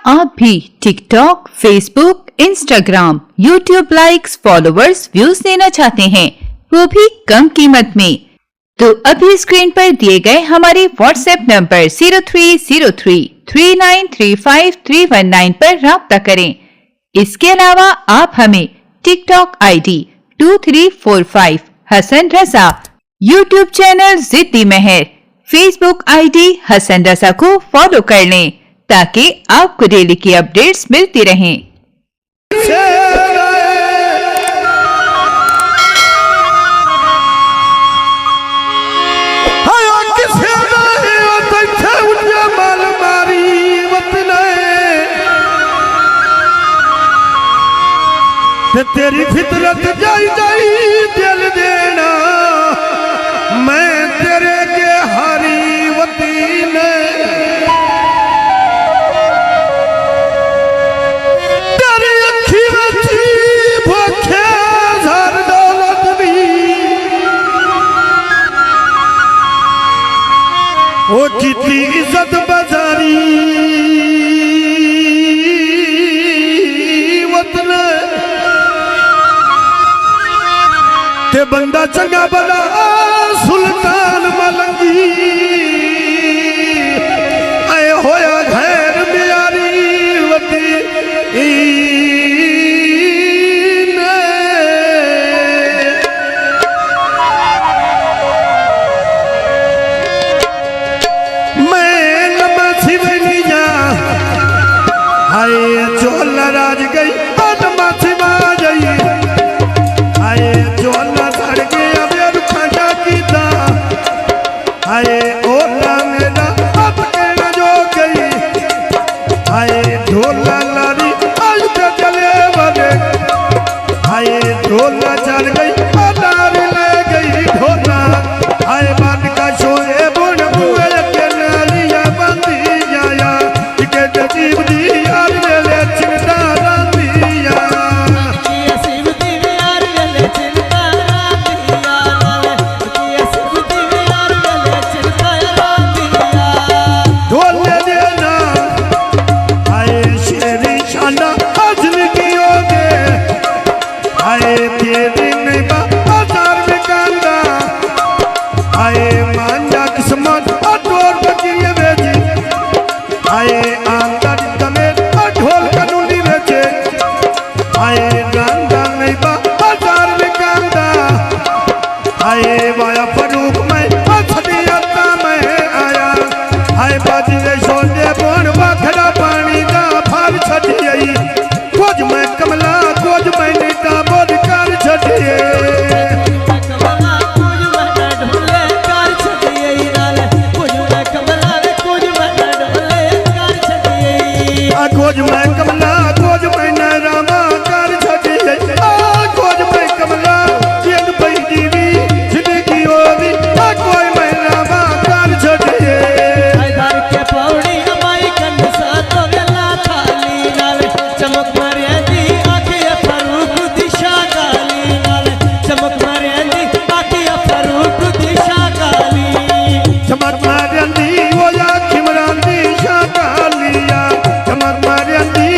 आप भी TikTok, Facebook, Instagram, YouTube likes, followers, views लेना चाहते हैं, वो भी कम कीमत में, तो अभी स्क्रीन पर दिए गए हमारे व्हाट्सएप नंबर 03033935 पर राब्ता करें। इसके अलावा आप हमें TikTok ID 2345 Hasan Raza, YouTube channel जिद्दी मेहर, फेसबुक आईडी हसन रजा को फॉलो कर लें ताकि आपको डेली की अपडेट्स मिलती रहें। तेरी फितरत जाई जाई दिल देना, मैं तेरे के हारी वती ने तेरी अखी बची भूखे हर दौलत भी वो कितनी इज्जत बजारी वतन ते बंदा चंगा बना सुल्तान मलंगी आए होया घर म्यारी वती मैं लम्बा छिवनिया आए चोला राज गई लम्बा छिवा गई आए चोला सड़ गया मेरे खाना कीता आए ओला मेरा अब कहना जो गई आए ढोला लारी आज तो चले बने आए ढोला चल गई लारी ले गई ढोला आए बात का सोए बुन बुए के नालिया बंदी जाया के जीव दी यार ले चिंता रातिया चमक मारियंदी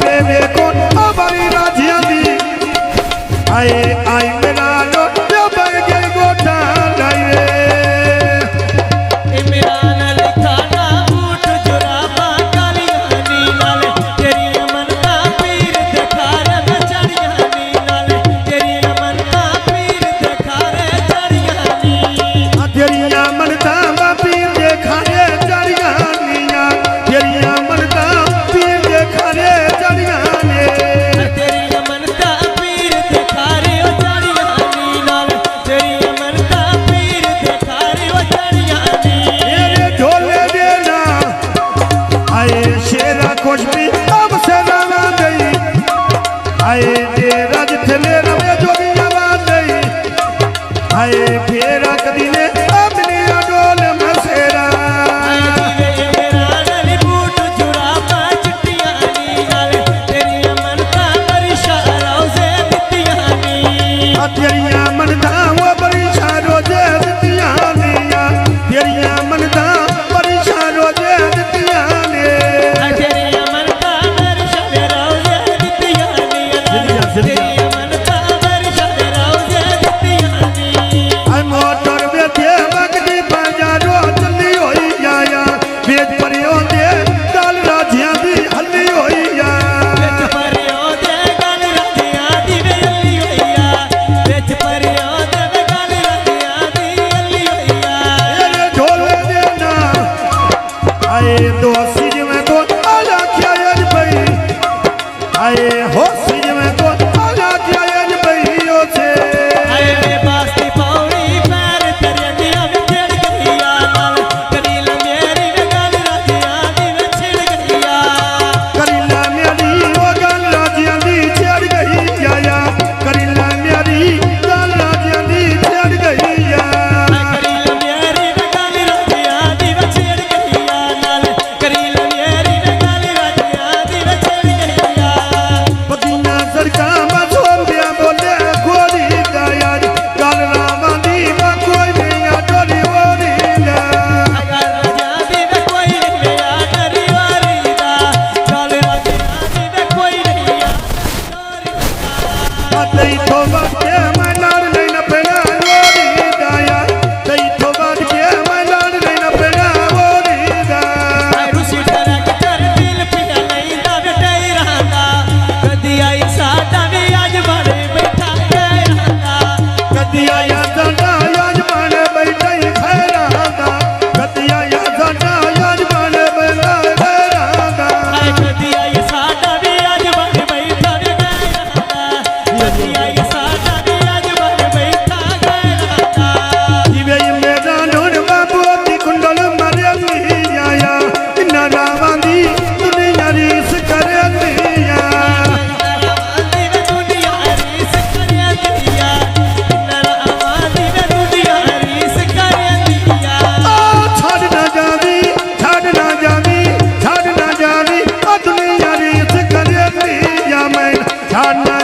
वे वेखो बड़ी राजिया दी आए आई मेरा लोटिया बन गई गोटा लाए इमरान अली खाना बूट जुराबा कालियां नी नाल तेरी अमनता पीर दिखा रे चढ़ियां नी नाल तेरी अमनता पीर दिखा रे चढ़ियां नी तेरी अमनता पीर दिखा रे चढ़ियां नी तेरी अमनता पीर दिखा रे चढ़ियां नी तेरी अमनता पीर दिखा रे चढ़ियां नी नाल तेरी अमनता पीर दिखा रे चढ़ियां नी मेरे ढोले देना आए शेरा खुशबी अब से रवा गई आए तेरा जिथले रवे जोगी आवाज गई आए फेरा कदी ने अपनी डोल मसेरा इमरान अली बूट जुराबा चिट्टियां नी नाल तेरी अमनता बरिशा रोज़े दित्तियां नी तेरिया मनता वो बड़ी शारो दे दितिया निया तेरिया मनता बड़ी शारो दे दितिया ने तेरी अमनता बरिशा रोज़े दित्तियां नी तेरी अमनता बरिशा रोज़े दित्तियां नी आई मोटर बेचे बगड़ी बाजारो चली होई जाया बेच परियो दे दाल राजियां दी हल्ली होई जा विच परियों दे गल राजियां दी अल्ली होईया विच परियों दे गल राजियां दी अल्ली होईया तेरे ढोले देना आए दोसी जिवें को आला क्या अज पई आए होसी जिवें को आला क्या अज पई ओ से आए वे बास्ती पौड़ी पैर तेरे अड्डियां विच छिड़ गईया नाल करील मेरी वे गल राजियां दी विच छिड़ गईया करीला मेरी वो गल राजियां दी छेड़ गई जाया करीला मेरी गल राजियां दी छेड़ गई जा करील मेरी वे गल राजियां दी विच छिड़ गईया नाल करील मेरी वे गल राजियां दी विच छिड़ गईया पतीना सरका मसोंबिया बोले गोरी जाया गल रामां दी मैं कोई नहीं डोली ओरी जा अगर राजियां दी वे कोई नहीं आ डरी वारी दा गल राजियां दी वे कोई नहीं आ डरी तई तो बाके मैं लाड़ नहीं न पेड़ा ओरी जाया तई तो बाके मैं लाड़ नहीं न पेड़ा ओरी जा रुसी तरक कर दिल पिया नहीं दा बेटे रहंदा कदी आई साडा भी अज बड़े बैठा रहंदा कदी आया साडा याज बने बैठे खैरांदा कदी आया साडा याज बने बैठे खैरांदा कदी आई साडा भी अज बड़े बैठा रहंदा कदी आई साडा भी अज बड़े बैठा रहंदा इवे मेरा नोन बाबू दी कुंडल मारे नी आया इन्ना रावां दी दुनिया रीस करे नी आ आवाज़ी में दुनिया रीस करे दिया नरा आवाज़ी में दुनिया रीस करे दिया छड़ ना जावी छड़ ना जावी छड़ ना जावी दुनिया रीस करे नी या मैं छड़ ना